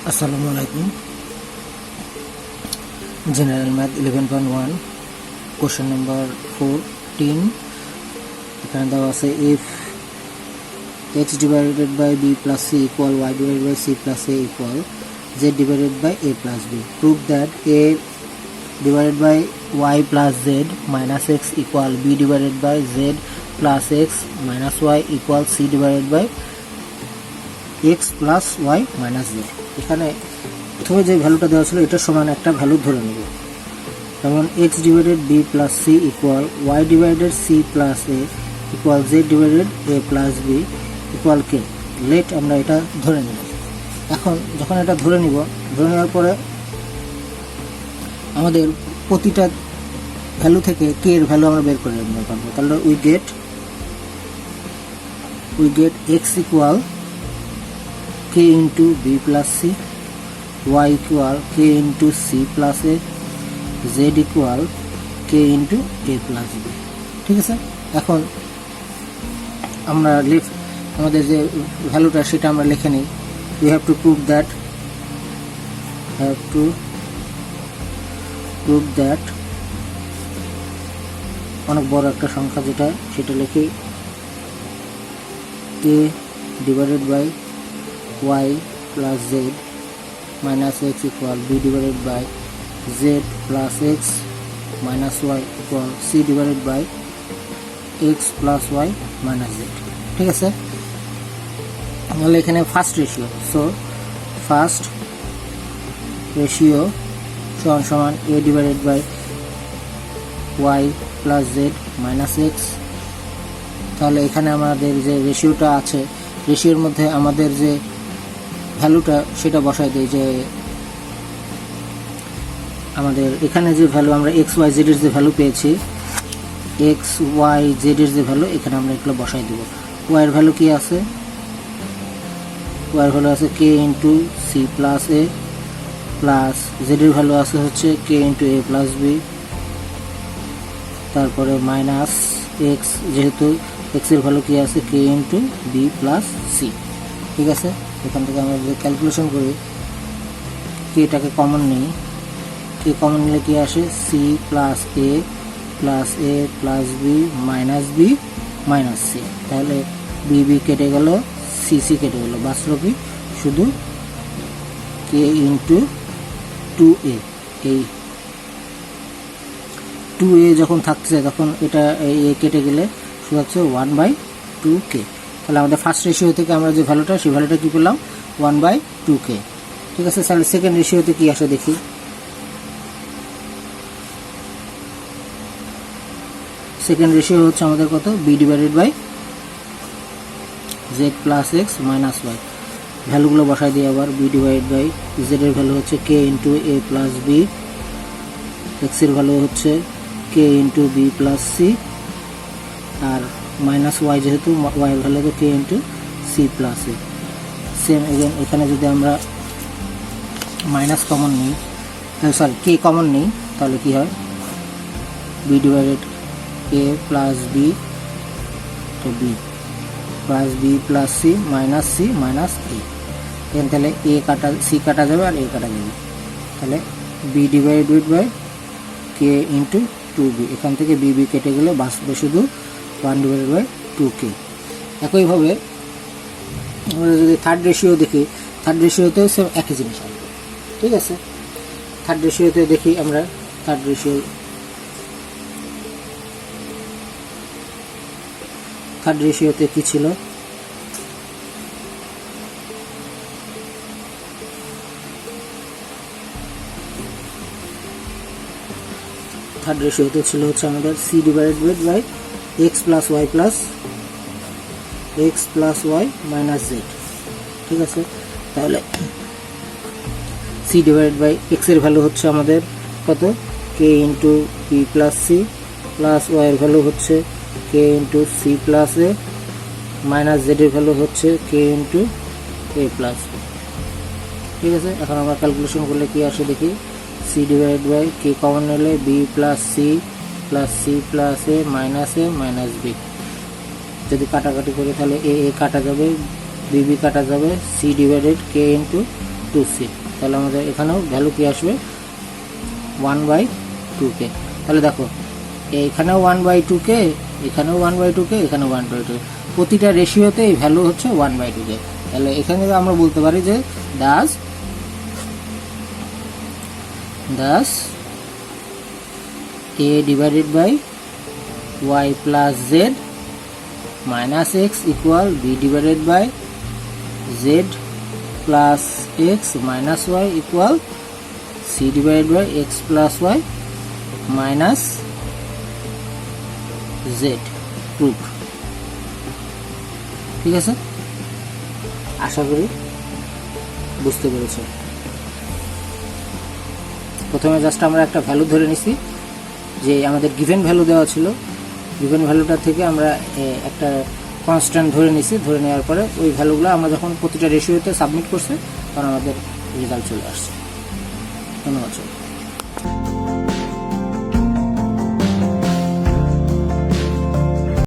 আসসালামু আলাইকুম। General math 11.1 question number 14। এখানে দেওয়া আছে if x divided by b plus c equal y divided by c plus a equal z divided by a plus b, prove that a divided by y plus z minus x equal b divided by z plus x minus y equal c divided by x plus y minus z। এখানে প্রথমে যে ভ্যালুটা দেওয়া ছিল এটার সমান একটা value ধরে নেব, যেমন x divided b plus c equal y divided c plus a equal z divided a plus b equal k. Let আমরা এটা ধরে নেব। এখন যখন এটা ধরে নেওয়ার পরে আমাদের প্রতিটা ভ্যালু থেকে কে এর ভ্যালু আমরা বের করে নিতে পারবো। তাহলে we get x equal k into b plus c, y equal k into c plus a, z equal k into a plus b। ঠিক আছে, এখন আমরা আমাদের যে ভ্যালুটা সেটা আমরা লিখে নিই। we have to prove that অনেক বড় একটা সংখ্যা যেটা সেটা লিখি k divided by y plus z minus x equal b divided by z plus x minus y equal c divided by x plus y minus z। ঠিক আছে, তাহলে এখানে ফার্স্ট রেশিও সমান a divided by y plus z minus x। তাহলে এখানে আমাদের যে রেশিওটা আছে, রেশিওর মধ্যে আমাদের যে ভ্যালুটা সেটা বসাই দেই, যে আমাদের এখানে যে ভ্যালু আমরা এক্স ওয়াই জেড এর যে ভ্যালু পেয়েছি, এক্স ওয়াই জেড এর যে ভ্যালু এখানে আমরা এগুলো বসাই দেব। ওয়াই এর ভ্যালু কি আছে? ওয়াই এর ভ্যালু আছে কে ইন্টু সি প্লাস এ প্লাস জেড এর ভ্যালু আছে হচ্ছে কে ইন্টু এ প্লাস বি, তারপরে মাইনাস এক্স, যেহেতু এক্স এর ভ্যালু কি আছে কে ইন্টু বি প্লাস সি। ঠিক আছে, এখান থেকে আমরা যদি ক্যালকুলেশন করি কেটাকে কমন নিই, কে কমন নিলে কি আসে সি প্লাস এ প্লাস এ প্লাস বি মাইনাস সি। তাহলে বি কেটে গেল, সি কেটে গেল, বাঁচল কি শুধু কে ইন্টু 2a। এই 2a যখন থাকছে তখন এটা এ কেটে গেলে শুধু হচ্ছে 1/2k। তাহলে আমাদের ফার্স্ট রেশিও থেকে আমরা যে ভ্যালুটা সেই ভ্যালুটা কি পেলাম 1/2k। ঠিক আছে, তাহলে সেকেন্ড রেশিওতে কি আসে দেখি। সেকেন্ড রেশিও হচ্ছে আমাদের কত, b divided by z plus x minus y. ভ্যালুগুলো বসাই দিই আবার। b ডিভাইড বাই z এর ভ্যালু হচ্ছে k into a plus b, x এর ভ্যালু হচ্ছে k into b plus c, আর মাইনাস ওয়াই যেহেতু ওয়াই এর ভ্যালু হবে k into c plus a. Same again এখানে যদি আমরা মাইনাস কমন নিই, k কমন নিই, তাহলে কি হয় b divided a plus b, তো b plus b plus c minus a। এখানে তাহলে a কাটা c কাটা যাবে আর a কাটা যাবে, তাহলে b divided by k into 2b। এখান থেকে b কেটে গেলে বাঁচবে শুধু 1/2k। একইভাবে আমরা যদি থার্ড রেশিও দেখি, থার্ড রেশিওতেও সেম একই জিনিস আসবে। ঠিক আছে, থার্ড রেশিওতে দেখি আমরা। থার্ড রেশিওতে কি ছিল, থার্ড রেশিওতে ছিল হচ্ছে আমাদের c divided by x plus y minus z। ঠিক আছে, তাহলে c ডিভাইডেড বাই x এর ভ্যালু হচ্ছে আমাদের কত k into b plus c plus y এর ভ্যালু হচ্ছে k into c plus a minus z এর ভ্যালু হচ্ছে k into a plus b। ঠিক আছে, এখন আমরা ক্যালকুলেশন করলে কি আসে দেখি। c divided by k common নিলে b plus c plus a minus b। যদি কাটাকাটি করি তাহলে a কাটা যাবে, b কাটা যাবে, c divided k into 2c। তাহলে আমাদের এখানেও ভ্যালু কি আসবে 1/2k। তাহলে দেখো এইখানেও 1/2k, এখানেও 1/2k, এখানেও 1/2k, প্রতিটা রেশিওতে এই ভ্যালু হচ্ছে 1/2k। তাহলে এখানে আমরা বলতে পারি যে Das a divided by y plus z minus x equal b divided by z plus x minus y equal c divided by x plus y minus z proof. ঠিক আছে, আশা করি বুঝতে পেরেছো। প্রথমে জাস্ট আমরা একটা ভ্যালু ধরে নিছি, যে আমাদের গিভেন ভ্যালু দেওয়া ছিল, গিভেন ভ্যালুটা থেকে আমরা একটা কনস্ট্যান্ট ধরে নিছি, ধরে নেওয়ার পরে ওই ভ্যালুগুলো আমরা যখন প্রতিটা রেশিওতে সাবমিট করছি তখন আমাদের রেজাল্ট চলে আসছে। ধন্যবাদ।